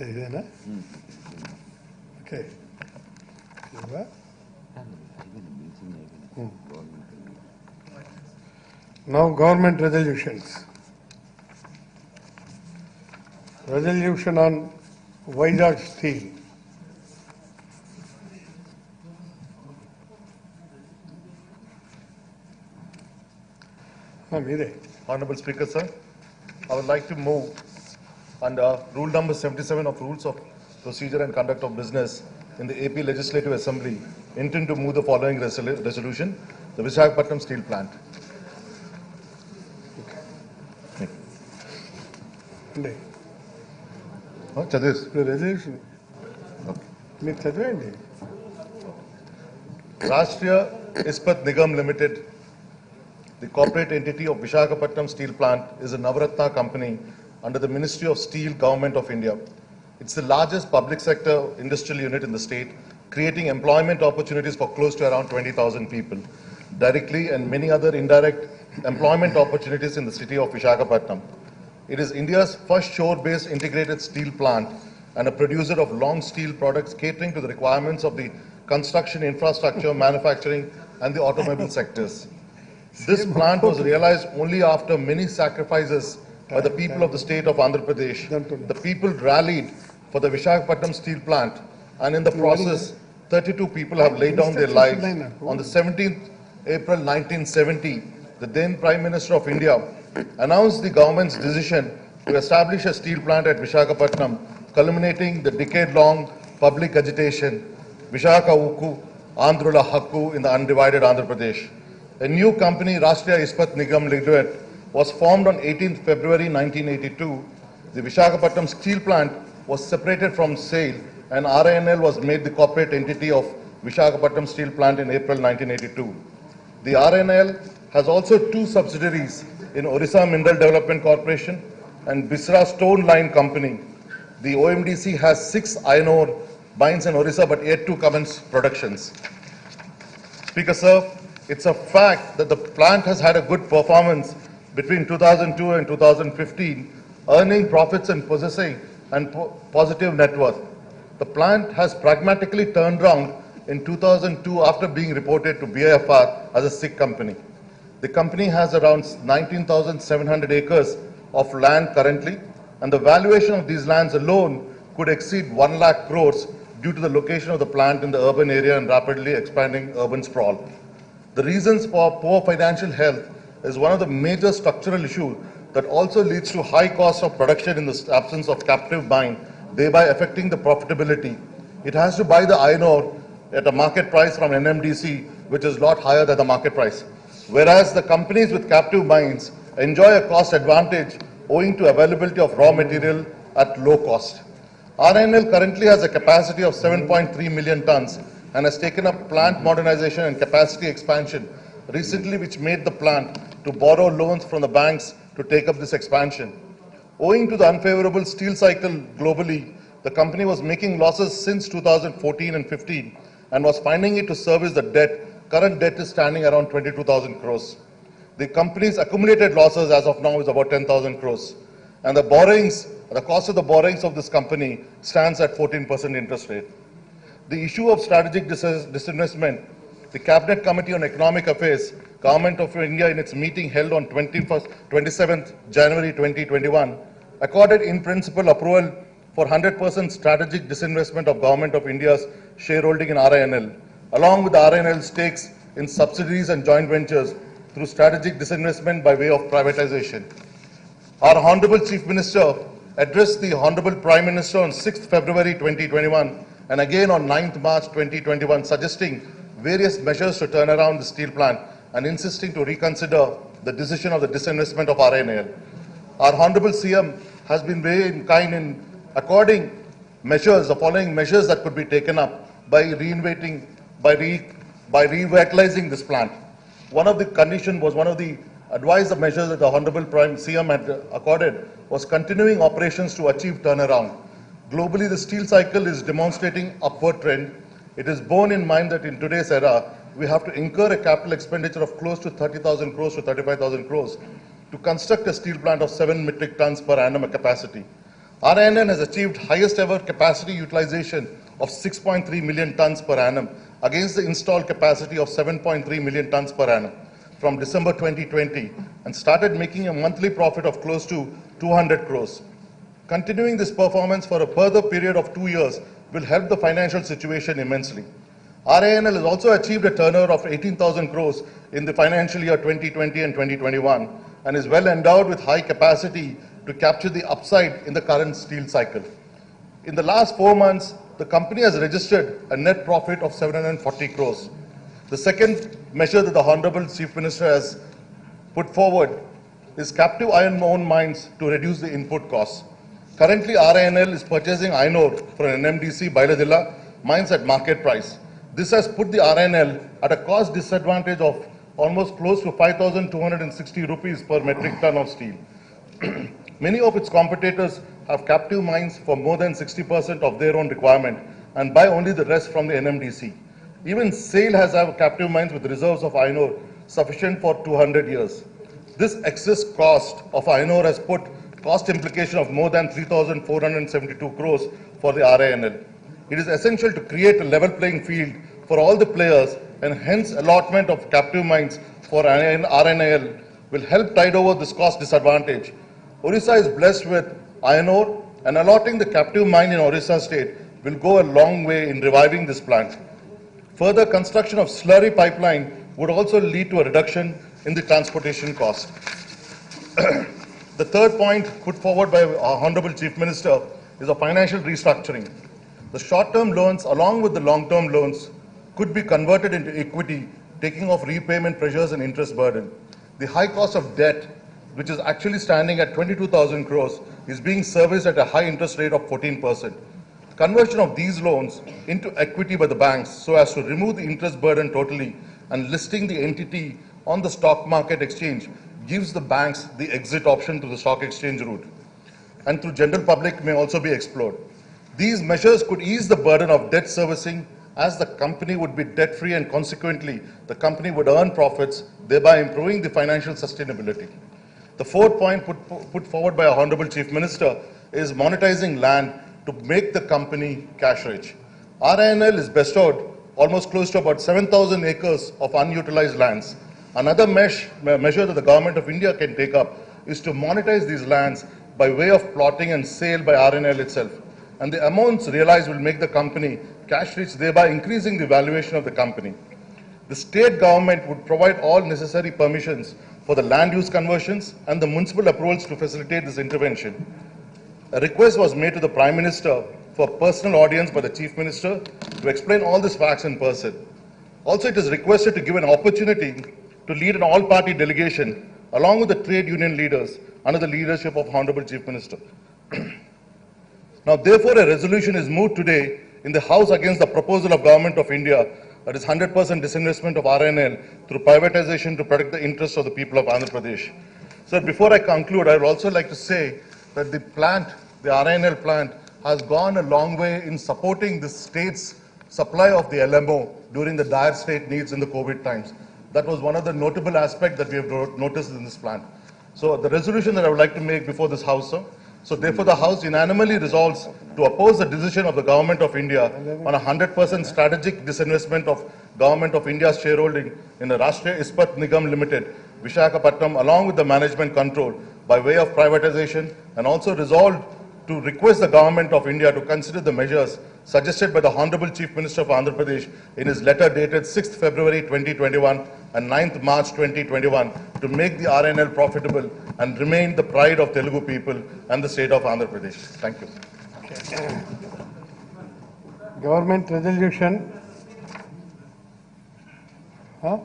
ఇదేనా okay Now government resolutions. Resolution on Vizag Steel. Honorable Speaker, sir, I would like to move under Rule number 77 of Rules of Procedure and Conduct of Business in the AP Legislative Assembly, intend to move the following resolution: the Visakhapatnam Steel Plant. Resolution. మీరు చదివేయండి. Rashtriya Ispat Nigam Limited, the corporate entity of Visakhapatnam Steel Plant, is a Navratna company under the Ministry of Steel, Government of India. It's the largest public sector industrial unit in the state, creating employment opportunities for close to around 20,000 people, directly and many other indirect employment opportunities in the city of Visakhapatnam. It is India's first shore-based integrated steel plant and a producer of long steel products catering to the requirements of the construction, infrastructure, manufacturing and the automobile sectors. This plant was realized only after many sacrifices by the people of the state of Andhra Pradesh. The people rallied for the Visakhapatnam steel plant, and in the process, 32 people have laid down their lives. On the 17th April 1970, the then Prime Minister of India announced the government's decision to establish a steel plant at Visakhapatnam, culminating the decade-long public agitation, Vishakha Ukku, Andhrula Hakku in the undivided Andhra Pradesh. A new company, Rashtriya Ispat Nigam Limited, was formed on 18th February 1982. The Visakhapatnam steel plant was separated from SAIL and RINL was made the corporate entity of Visakhapatnam steel plant in April 1982. The RINL has also two subsidiaries in Orissa Mineral Development Corporation and Bisra Stone Line Company. The OMDC has 6 iron ore mines in Orissa but yet to commence productions. Speaker, sir, it's a fact that the plant has had a good performance between 2002 and 2015, earning profits and possessing positive net worth. The plant has pragmatically turned around in 2002 after being reported to BIFR as a sick company. The company has around 19,700 acres of land currently, and the valuation of these lands alone could exceed 1 lakh crores due to the location of the plant in the urban area and rapidly expanding urban sprawl. The reasons for poor financial health is one of the major structural issues that also leads to high cost of production in the absence of captive buying, thereby affecting the profitability. It has to buy the iron ore at a market price from NMDC, which is a lot higher than the market price. Whereas the companies with captive mines enjoy a cost advantage owing to availability of raw material at low cost. RINL currently has a capacity of 7.3 million tons and has taken up plant modernization and capacity expansion recently, which made the plant to borrow loans from the banks to take up this expansion. Owing to the unfavorable steel cycle globally, the company was making losses since 2014 and 15 and was finding it to service the debt. Current debt is standing around 22,000 crores. The company's accumulated losses as of now is about 10,000 crores. And the borrowings, the cost of the borrowings of this company stands at 14% interest rate. The issue of strategic disinvestment, the Cabinet Committee on Economic Affairs, Government of India in its meeting held on 27th January 2021, accorded in principle approval for 100% strategic disinvestment of Government of India's shareholding in RINL, along with the RINL stakes in subsidiaries and joint ventures through strategic disinvestment by way of privatization. Our Honorable Chief Minister addressed the Honorable Prime Minister on 6th February 2021 and again on 9th March 2021, suggesting various measures to turn around the steel plant and insisting to reconsider the decision of the disinvestment of RINL. Our Honorable CM has been very kind in according measures, the following measures that could be taken up by revitalizing this plant. One of the conditions was one of the advised measures that the Honorable Prime CM had accorded was continuing operations to achieve turnaround. Globally, the steel cycle is demonstrating upward trend. It is borne in mind that in today's era, we have to incur a capital expenditure of close to 30,000 crores to 35,000 crores to construct a steel plant of 7 metric tons per annum capacity. RINL has achieved highest ever capacity utilization of 6.3 million tons per annum against the installed capacity of 7.3 million tons per annum from December 2020 and started making a monthly profit of close to 200 crores. Continuing this performance for a further period of 2 years will help the financial situation immensely. RINL has also achieved a turnover of 18,000 crores in the financial year 2020 and 2021 and is well endowed with high capacity to capture the upside in the current steel cycle. In the last 4 months, the company has registered a net profit of 740 crores. The second measure that the Honorable Chief Minister has put forward is captive iron ore mines to reduce the input costs. Currently, RINL is purchasing iron ore from NMDC Bailadilla mines at market price. This has put the RINL at a cost disadvantage of almost close to 5,260 rupees per metric ton of steel. Many of its competitors have captive mines for more than 60% of their own requirement and buy only the rest from the NMDC. Even SAIL has captive mines with reserves of iron ore sufficient for 200 years. This excess cost of iron ore has put cost implication of more than 3,472 crores for the RINL. It is essential to create a level playing field for all the players and hence allotment of captive mines for RINL will help tide over this cost disadvantage. Orissa is blessed with iron ore and allotting the captive mine in Orissa state will go a long way in reviving this plant. Further construction of slurry pipeline would also lead to a reduction in the transportation cost. The third point put forward by our Honorable Chief Minister is a financial restructuring. The short-term loans along with the long-term loans could be converted into equity, taking off repayment pressures and interest burden. The high cost of debt, which is actually standing at 22,000 crores, is being serviced at a high interest rate of 14%. Conversion of these loans into equity by the banks so as to remove the interest burden totally and listing the entity on the stock market exchange gives the banks the exit option to the stock exchange route and through general public may also be explored. These measures could ease the burden of debt servicing as the company would be debt free and consequently the company would earn profits, thereby improving the financial sustainability. The fourth point put forward by our Honorable Chief Minister is monetizing land to make the company cash rich. RINL is bestowed almost close to about 7,000 acres of unutilized lands. Another measure that the Government of India can take up is to monetize these lands by way of plotting and sale by RINL itself. And the amounts realized will make the company cash rich, thereby increasing the valuation of the company. The state government would provide all necessary permissions for the land use conversions and the municipal approvals to facilitate this intervention. A request was made to the Prime Minister for personal audience by the Chief Minister to explain all these facts in person. Also, it is requested to give an opportunity to lead an all-party delegation along with the trade union leaders under the leadership of Honorable Chief Minister. Now, therefore, a resolution is moved today in the House against the proposal of Government of India that is 100% disinvestment of RINL through privatization to protect the interests of the people of Andhra Pradesh. So, before I conclude, I would also like to say that the RINL plant, has gone a long way in supporting the state's supply of the LMO during the dire state needs in the COVID times. That was one of the notable aspects that we have noticed in this plant. So the resolution that I would like to make before this House, sir. So therefore the House unanimously resolves to oppose the decision of the Government of India on a 100% strategic disinvestment of Government of India's shareholding in the Rashtriya Ispat Nigam Limited, Visakhapatnam, along with the management control by way of privatization, and also resolved to request the Government of India to consider the measures suggested by the Honorable Chief Minister of Andhra Pradesh in his letter dated 6th February 2021 and 9th March 2021 to make the RINL profitable and remain the pride of Telugu people and the state of Andhra Pradesh. Thank you. Government resolution. Huh?